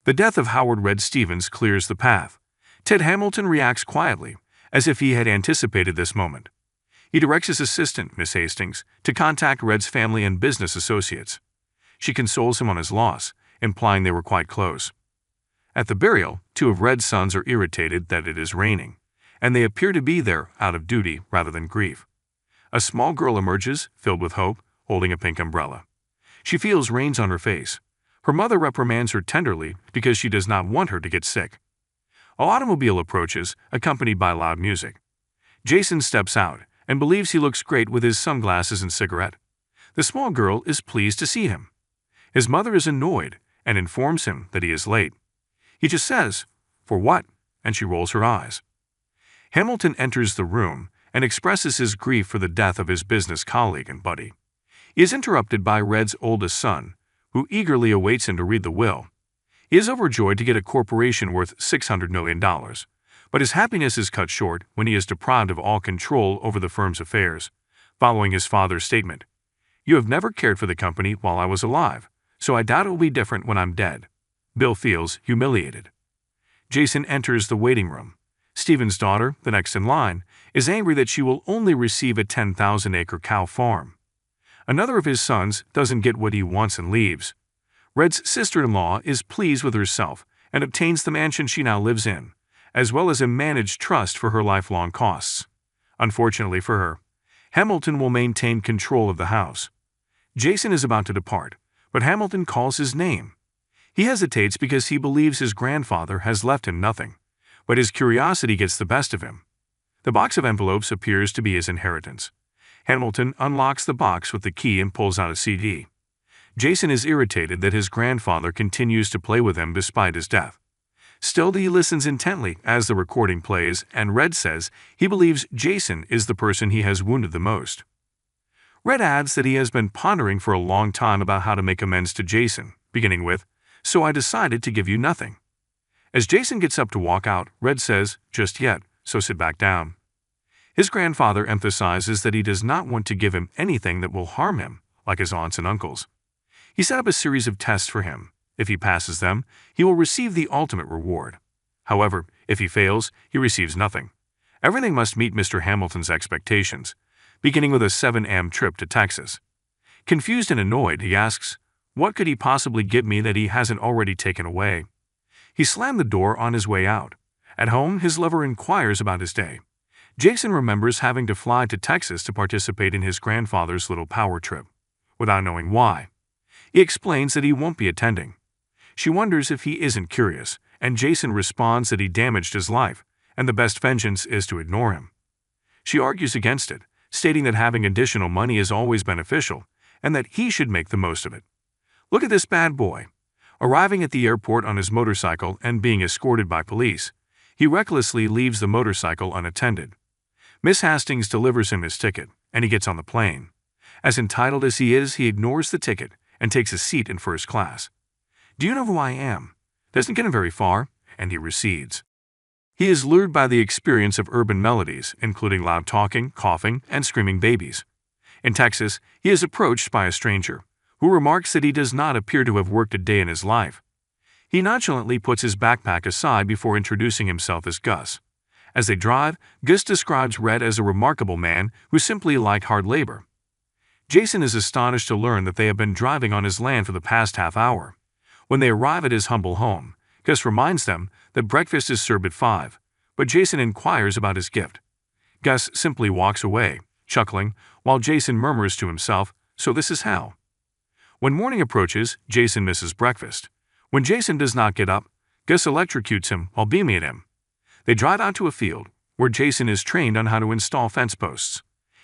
The death of Howard "Red" Stevens clears the path. Ted Hamilton reacts quietly, as if he had anticipated this moment. He directs his assistant, Miss Hastings, to contact Red's family and business associates. She consoles him on his loss, implying they were quite close. At the burial, two of Red's sons are irritated that it is raining, and they appear to be there out of duty rather than grief. A small girl emerges, filled with hope, holding a pink umbrella. She feels rains on her face. Her mother reprimands her tenderly because she does not want her to get sick. An automobile approaches, accompanied by loud music. Jason steps out and believes he looks great with his sunglasses and cigarette. The small girl is pleased to see him. His mother is annoyed and informs him that he is late. He just says, "For what?" and she rolls her eyes. Hamilton enters the room and expresses his grief for the death of his business colleague and buddy. He is interrupted by Red's oldest son, who eagerly awaits him to read the will. He is overjoyed to get a corporation worth $600 million, but his happiness is cut short when he is deprived of all control over the firm's affairs, following his father's statement, "You have never cared for the company while I was alive, so I doubt it will be different when I'm dead." Bill feels humiliated. Jason enters the waiting room. Stephen's daughter, the next in line, is angry that she will only receive a 10,000-acre cow farm. Another of his sons doesn't get what he wants and leaves. Red's sister-in-law is pleased with herself and obtains the mansion she now lives in, as well as a managed trust for her lifelong costs. Unfortunately for her, Hamilton will maintain control of the house. Jason is about to depart, but Hamilton calls his name. He hesitates because he believes his grandfather has left him nothing, but his curiosity gets the best of him. The box of envelopes appears to be his inheritance. Hamilton unlocks the box with the key and pulls out a CD. Jason is irritated that his grandfather continues to play with him despite his death. Still, he listens intently as the recording plays, and Red says he believes Jason is the person he has wounded the most. Red adds that he has been pondering for a long time about how to make amends to Jason, beginning with, "So I decided to give you nothing." As Jason gets up to walk out, Red says, "Just yet, so sit back down." His grandfather emphasizes that he does not want to give him anything that will harm him, like his aunts and uncles. He set up a series of tests for him. If he passes them, he will receive the ultimate reward. However, if he fails, he receives nothing. Everything must meet Mr. Hamilton's expectations, beginning with a 7 a.m. trip to Texas. Confused and annoyed, he asks, what could he possibly give me that he hasn't already taken away? He slammed the door on his way out. At home, his lover inquires about his day. Jason remembers having to fly to Texas to participate in his grandfather's little power trip, without knowing why. He explains that he won't be attending. She wonders if he isn't curious, and Jason responds that he damaged his life, and the best vengeance is to ignore him. She argues against it, stating that having additional money is always beneficial, and that he should make the most of it. Look at this bad boy. Arriving at the airport on his motorcycle and being escorted by police, he recklessly leaves the motorcycle unattended. Miss Hastings delivers him his ticket, and he gets on the plane. As entitled as he is, he ignores the ticket and takes a seat in first class. "Do you know who I am?" Doesn't get him very far, and he recedes. He is lured by the experience of urban melodies, including loud talking, coughing, and screaming babies. In Texas, he is approached by a stranger, who remarks that he does not appear to have worked a day in his life. He nonchalantly puts his backpack aside before introducing himself as Gus. As they drive, Gus describes Red as a remarkable man who simply liked hard labor. Jason is astonished to learn that they have been driving on his land for the past half hour. When they arrive at his humble home, Gus reminds them that breakfast is served at 5, but Jason inquires about his gift. Gus simply walks away, chuckling, while Jason murmurs to himself, "So this is how." When morning approaches, Jason misses breakfast. When Jason does not get up, Gus electrocutes him while beaming at him. They drive out to a field, where Jason is trained on how to install fence posts.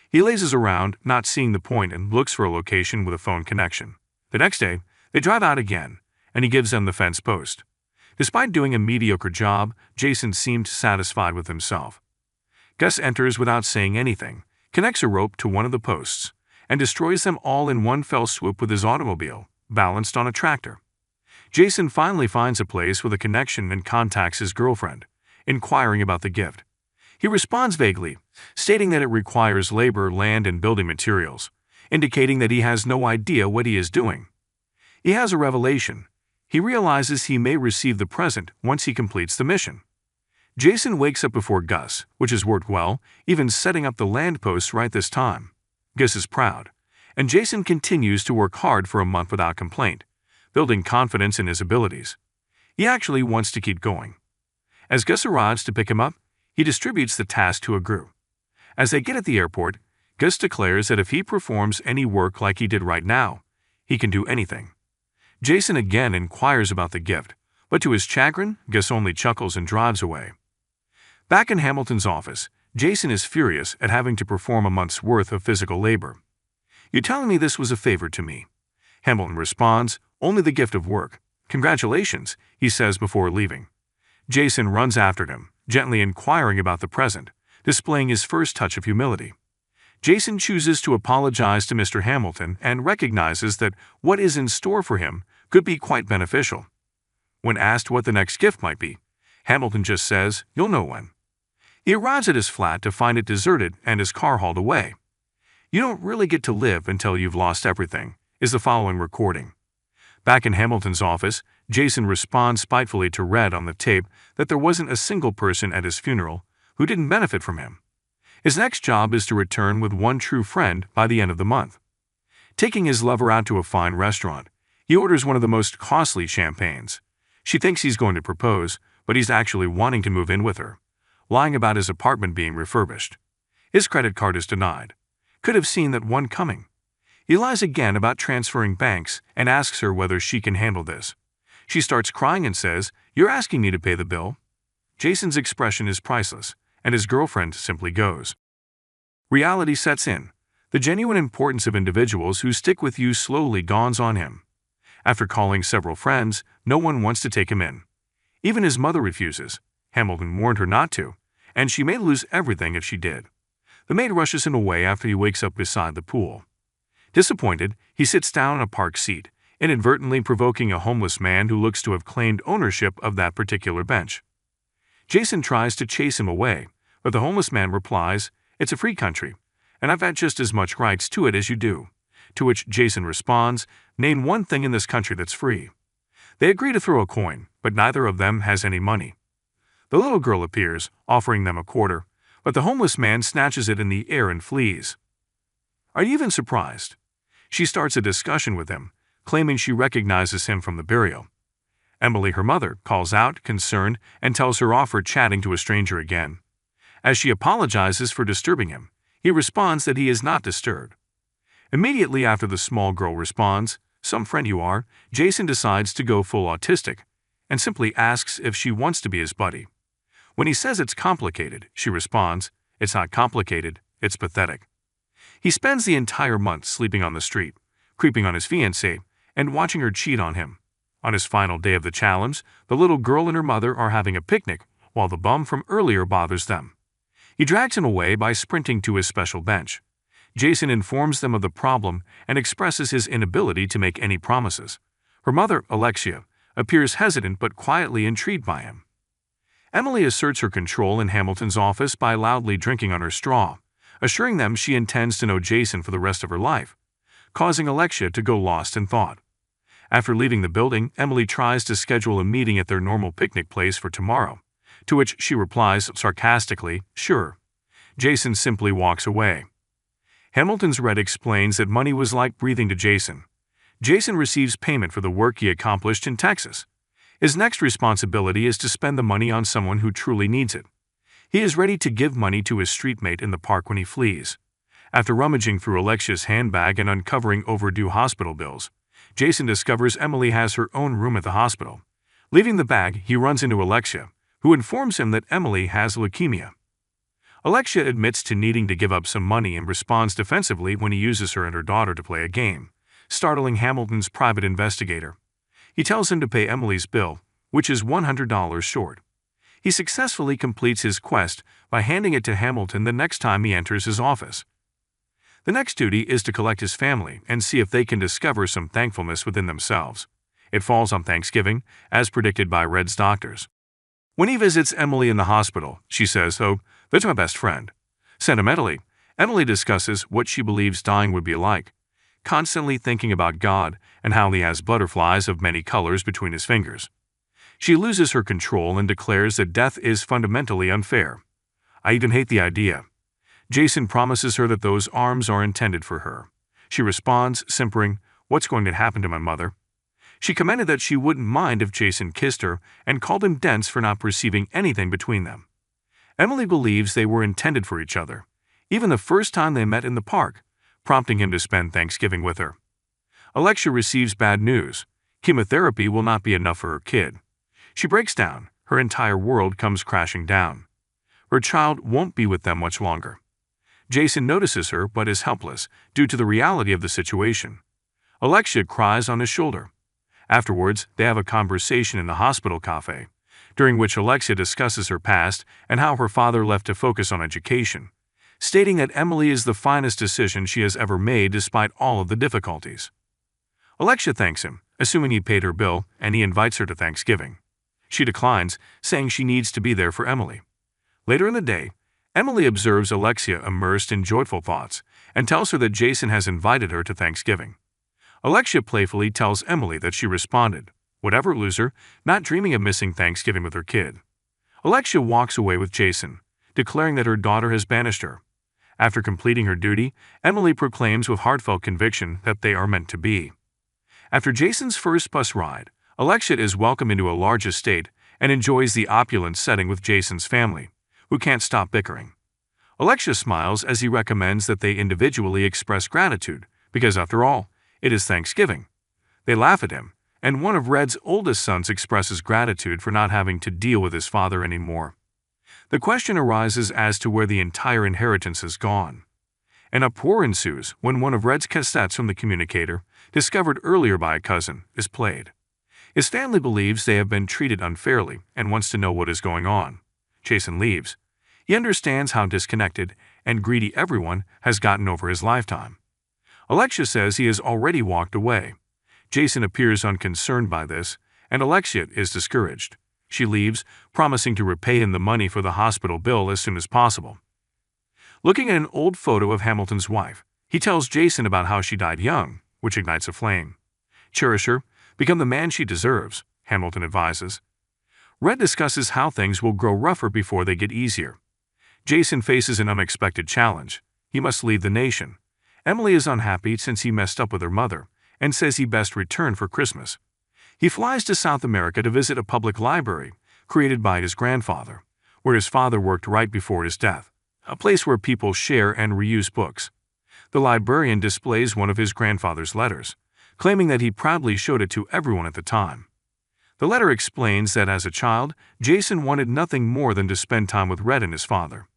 He lazes around, not seeing the point, and looks for a location with a phone connection. The next day, they drive out again, and he gives them the fence post. Despite doing a mediocre job, Jason seemed satisfied with himself. Gus enters without saying anything, connects a rope to one of the posts, and destroys them all in one fell swoop with his automobile, balanced on a tractor. Jason finally finds a place with a connection and contacts his girlfriend, inquiring about the gift. He responds vaguely, stating that it requires labor, land, and building materials, indicating that he has no idea what he is doing. He has a revelation. He realizes he may receive the present once he completes the mission. Jason wakes up before Gus, which has worked well, even setting up the land posts right this time. Gus is proud, and Jason continues to work hard for a month without complaint, building confidence in his abilities. He actually wants to keep going. As Gus arrives to pick him up, he distributes the task to a group. As they get at the airport, Gus declares that if he performs any work like he did right now, he can do anything. Jason again inquires about the gift, but to his chagrin, Gus only chuckles and drives away. Back in Hamilton's office, Jason is furious at having to perform a month's worth of physical labor. "You're telling me this was a favor to me?" Hamilton responds, "Only the gift of work. Congratulations," he says before leaving. Jason runs after him, gently inquiring about the present, displaying his first touch of humility. Jason chooses to apologize to Mr. Hamilton and recognizes that what is in store for him could be quite beneficial. When asked what the next gift might be, Hamilton just says, "You'll know when." He arrives at his flat to find it deserted and his car hauled away. "You don't really get to live until you've lost everything," is the following recording. Back in Hamilton's office, Jason responds spitefully to Red on the tape that there wasn't a single person at his funeral who didn't benefit from him. His next job is to return with one true friend by the end of the month. Taking his lover out to a fine restaurant, he orders one of the most costly champagnes. She thinks he's going to propose, but he's actually wanting to move in with her, lying about his apartment being refurbished. His credit card is denied. Could have seen that one coming. He lies again about transferring banks and asks her whether she can handle this. She starts crying and says, "You're asking me to pay the bill?" Jason's expression is priceless, and his girlfriend simply goes. Reality sets in. The genuine importance of individuals who stick with you slowly dawns on him. After calling several friends, no one wants to take him in. Even his mother refuses. Hamilton warned her not to, and she may lose everything if she did. The maid rushes him away after he wakes up beside the pool. Disappointed, he sits down on a park seat, inadvertently provoking a homeless man who looks to have claimed ownership of that particular bench. Jason tries to chase him away, but the homeless man replies, "It's a free country, and I've had just as much rights to it as you do." To which Jason responds, "Name one thing in this country that's free." They agree to throw a coin, but neither of them has any money. The little girl appears, offering them a quarter, but the homeless man snatches it in the air and flees. Are you even surprised? She starts a discussion with him, claiming she recognizes him from the burial. Emily, her mother, calls out, concerned, and tells her off for chatting to a stranger again. As she apologizes for disturbing him, he responds that he is not disturbed. Immediately after the small girl responds, "Some friend you are," Jason decides to go full autistic and simply asks if she wants to be his buddy. When he says it's complicated, she responds, "It's not complicated, it's pathetic." He spends the entire month sleeping on the street, creeping on his fiancée, and watching her cheat on him. On his final day of the challenge, the little girl and her mother are having a picnic, while the bum from earlier bothers them. He drags him away by sprinting to his special bench. Jason informs them of the problem and expresses his inability to make any promises. Her mother, Alexia, appears hesitant but quietly intrigued by him. Emily asserts her control in Hamilton's office by loudly drinking on her straw, assuring them she intends to know Jason for the rest of her life, causing Alexia to go lost in thought. After leaving the building, Emily tries to schedule a meeting at their normal picnic place for tomorrow, to which she replies sarcastically, "Sure." Jason simply walks away. Hamilton's Red explains that money was like breathing to Jason. Jason receives payment for the work he accomplished in Texas. His next responsibility is to spend the money on someone who truly needs it. He is ready to give money to his streetmate in the park when he flees. After rummaging through Alexia's handbag and uncovering overdue hospital bills, Jason discovers Emily has her own room at the hospital. Leaving the bag, he runs into Alexia, who informs him that Emily has leukemia. Alexia admits to needing to give up some money and responds defensively when he uses her and her daughter to play a game, startling Hamilton's private investigator. He tells him to pay Emily's bill, which is $100 short. He successfully completes his quest by handing it to Hamilton the next time he enters his office. The next duty is to collect his family and see if they can discover some thankfulness within themselves. It falls on Thanksgiving, as predicted by Red's doctors. When he visits Emily in the hospital, she says, "Oh, that's my best friend." Sentimentally, Emily discusses what she believes dying would be like, constantly thinking about God and how he has butterflies of many colors between his fingers. She loses her control and declares that death is fundamentally unfair. I even hate the idea. Jason promises her that those arms are intended for her. She responds, simpering, "What's going to happen to my mother?" She commented that she wouldn't mind if Jason kissed her and called him dense for not perceiving anything between them. Emily believes they were intended for each other, even the first time they met in the park, prompting him to spend Thanksgiving with her. Alexia receives bad news. Chemotherapy will not be enough for her kid. She breaks down. Her entire world comes crashing down. Her child won't be with them much longer. Jason notices her but is helpless due to the reality of the situation. Alexia cries on his shoulder. Afterwards, they have a conversation in the hospital cafe, during which Alexia discusses her past and how her father left to focus on education, stating that Emily is the finest decision she has ever made despite all of the difficulties. Alexia thanks him, assuming he paid her bill, and he invites her to Thanksgiving. She declines, saying she needs to be there for Emily. Later in the day, Emily observes Alexia immersed in joyful thoughts and tells her that Jason has invited her to Thanksgiving. Alexia playfully tells Emily that she responded, "Whatever, loser," not dreaming of missing Thanksgiving with her kid. Alexia walks away with Jason, declaring that her daughter has banished her. After completing her duty, Emily proclaims with heartfelt conviction that they are meant to be. After Jason's first bus ride, Alexia is welcomed into a large estate and enjoys the opulent setting with Jason's family, who can't stop bickering. Alexia smiles as he recommends that they individually express gratitude, because after all, it is Thanksgiving. They laugh at him, and one of Red's oldest sons expresses gratitude for not having to deal with his father anymore. The question arises as to where the entire inheritance has gone. An uproar ensues when one of Red's cassettes from the communicator, discovered earlier by a cousin, is played. His family believes they have been treated unfairly and wants to know what is going on. Jason leaves. He understands how disconnected and greedy everyone has gotten over his lifetime. Alexia says he has already walked away. Jason appears unconcerned by this, and Alexia is discouraged. She leaves, promising to repay him the money for the hospital bill as soon as possible. Looking at an old photo of Hamilton's wife, he tells Jason about how she died young, which ignites a flame. "Cherish her, become the man she deserves," Hamilton advises. Red discusses how things will grow rougher before they get easier. Jason faces an unexpected challenge. He must leave the nation. Emily is unhappy since he messed up with her mother and says he best return for Christmas. He flies to South America to visit a public library created by his grandfather, where his father worked right before his death, a place where people share and reuse books. The librarian displays one of his grandfather's letters, claiming that he proudly showed it to everyone at the time. The letter explains that as a child, Jason wanted nothing more than to spend time with Red and his father.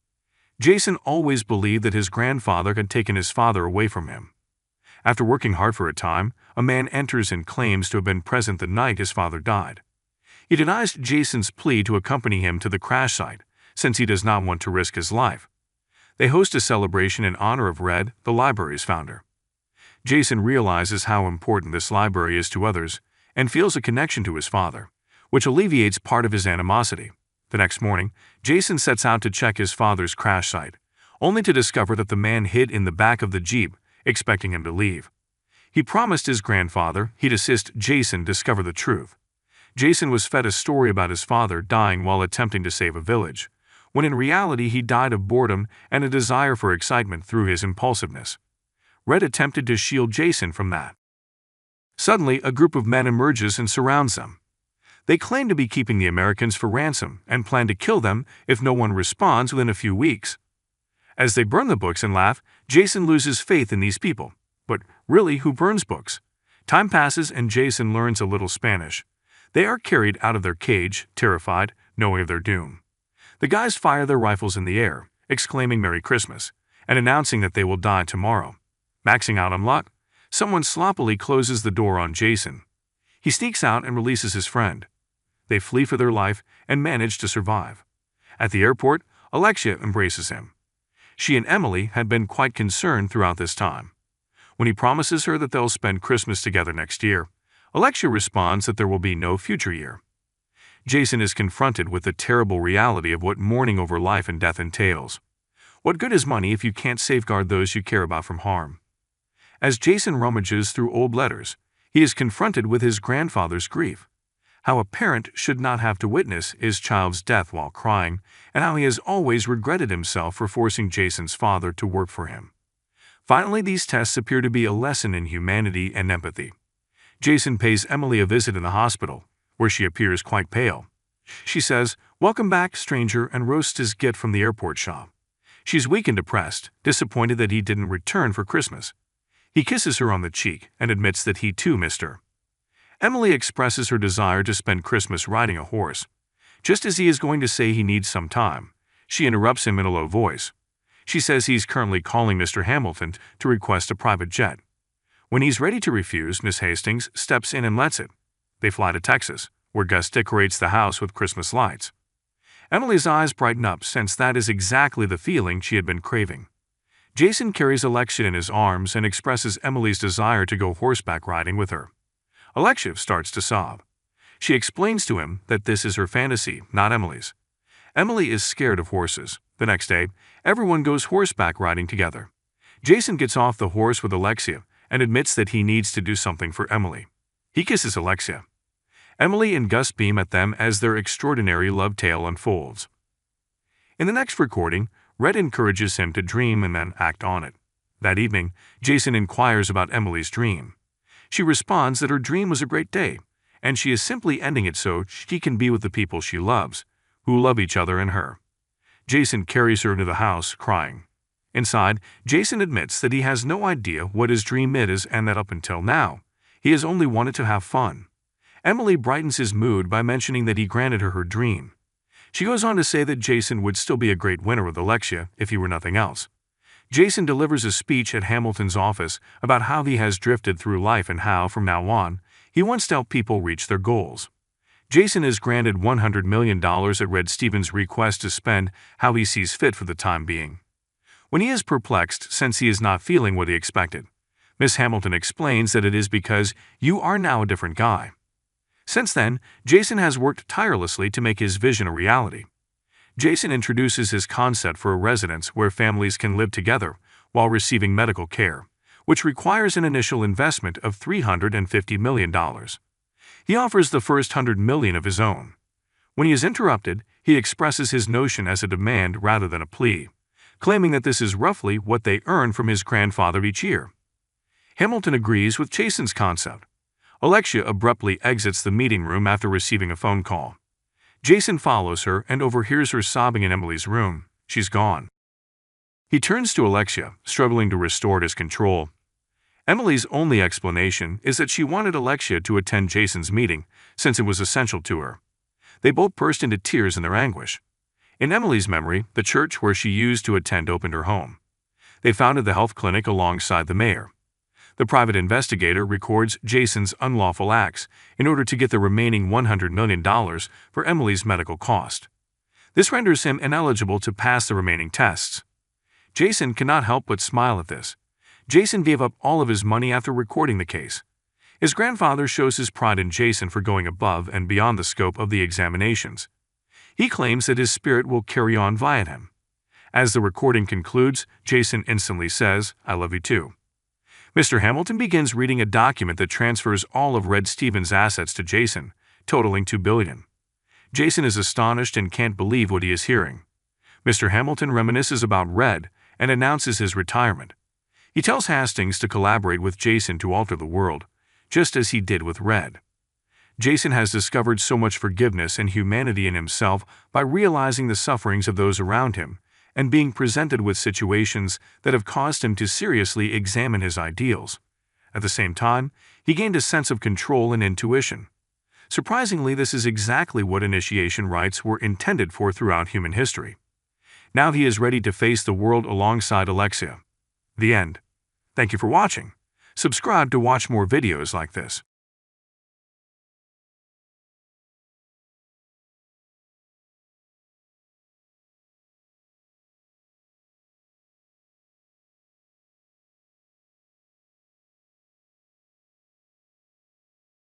Jason always believed that his grandfather had taken his father away from him. After working hard for a time, a man enters and claims to have been present the night his father died. He denies Jason's plea to accompany him to the crash site, since he does not want to risk his life. They host a celebration in honor of Red, the library's founder. Jason realizes how important this library is to others and feels a connection to his father, which alleviates part of his animosity. The next morning, Jason sets out to check his father's crash site, only to discover that the man hid in the back of the Jeep, expecting him to leave. He promised his grandfather he'd assist Jason discover the truth. Jason was fed a story about his father dying while attempting to save a village, when in reality he died of boredom and a desire for excitement through his impulsiveness. Red attempted to shield Jason from that. Suddenly, a group of men emerges and surrounds them. They claim to be keeping the Americans for ransom and plan to kill them if no one responds within a few weeks. As they burn the books and laugh, Jason loses faith in these people. But really, who burns books? Time passes and Jason learns a little Spanish. They are carried out of their cage, terrified, knowing of their doom. The guys fire their rifles in the air, exclaiming Merry Christmas, and announcing that they will die tomorrow. Maxing out on luck, someone sloppily closes the door on Jason. He sneaks out and releases his friend. They flee for their life and manage to survive. At the airport, Alexia embraces him. She and Emily had been quite concerned throughout this time. When he promises her that they'll spend Christmas together next year, Alexia responds that there will be no future year. Jason is confronted with the terrible reality of what mourning over life and death entails. What good is money if you can't safeguard those you care about from harm? As Jason rummages through old letters, He is confronted with his grandfather's grief, how a parent should not have to witness his child's death while crying, and how he has always regretted himself for forcing Jason's father to work for him. Finally, these tests appear to be a lesson in humanity and empathy. Jason pays Emily a visit in the hospital, where she appears quite pale. She says, "Welcome back, stranger," and roasts his gift from the airport shop. She's weak and depressed, disappointed that he didn't return for Christmas. He kisses her on the cheek and admits that he too missed her. Emily expresses her desire to spend Christmas riding a horse. Just as he is going to say he needs some time, she interrupts him in a low voice. She says he's currently calling Mr. Hamilton to request a private jet. When he's ready to refuse, Miss Hastings steps in and lets it. They fly to Texas, where Gus decorates the house with Christmas lights. Emily's eyes brighten up, since that is exactly the feeling she had been craving. Jason carries Alexia in his arms and expresses Emily's desire to go horseback riding with her. Alexia starts to sob. She explains to him that this is her fantasy, not Emily's. Emily is scared of horses. The next day, everyone goes horseback riding together. Jason gets off the horse with Alexia and admits that he needs to do something for Emily. He kisses Alexia. Emily and Gus beam at them as their extraordinary love tale unfolds. In the next recording, Red encourages him to dream and then act on it. That evening, Jason inquires about Emily's dream. She responds that her dream was a great day, and she is simply ending it so she can be with the people she loves, who love each other and her. Jason carries her into the house, crying. Inside, Jason admits that he has no idea what his dream is and that up until now, he has only wanted to have fun. Emily brightens his mood by mentioning that he granted her dream. She goes on to say that Jason would still be a great winner with Alexia if he were nothing else. Jason delivers a speech at Hamilton's office about how he has drifted through life and how, from now on, he wants to help people reach their goals. Jason is granted $100 million at Red Stevens' request to spend how he sees fit for the time being. When he is perplexed, since he is not feeling what he expected, Miss Hamilton explains that it is because you are now a different guy. Since then, Jason has worked tirelessly to make his vision a reality. Jason introduces his concept for a residence where families can live together while receiving medical care, which requires an initial investment of $350 million. He offers the first $100 million of his own. When he is interrupted, he expresses his notion as a demand rather than a plea, claiming that this is roughly what they earn from his grandfather each year. Hamilton agrees with Jason's concept. Alexia abruptly exits the meeting room after receiving a phone call. Jason follows her and overhears her sobbing in Emily's room. She's gone. He turns to Alexia, struggling to restore his control. Emily's only explanation is that she wanted Alexia to attend Jason's meeting, since it was essential to her. They both burst into tears in their anguish. In Emily's memory, the church where she used to attend opened her home. They founded the health clinic alongside the mayor. The private investigator records Jason's unlawful acts in order to get the remaining $100 million for Emily's medical cost. This renders him ineligible to pass the remaining tests. Jason cannot help but smile at this. Jason gave up all of his money after recording the case. His grandfather shows his pride in Jason for going above and beyond the scope of the examinations. He claims that his spirit will carry on via him. As the recording concludes, Jason instantly says, "I love you too." Mr. Hamilton begins reading a document that transfers all of Red Stevens' assets to Jason, totaling $2 billion. Jason is astonished and can't believe what he is hearing. Mr. Hamilton reminisces about Red and announces his retirement. He tells Hastings to collaborate with Jason to alter the world, just as he did with Red. Jason has discovered so much forgiveness and humanity in himself by realizing the sufferings of those around him and being presented with situations that have caused him to seriously examine his ideals. At the same time, he gained a sense of control and intuition. Surprisingly, this is exactly what initiation rites were intended for throughout human history. Now he is ready to face the world alongside Alexia. The end. Thank you for watching. Subscribe to watch more videos like this.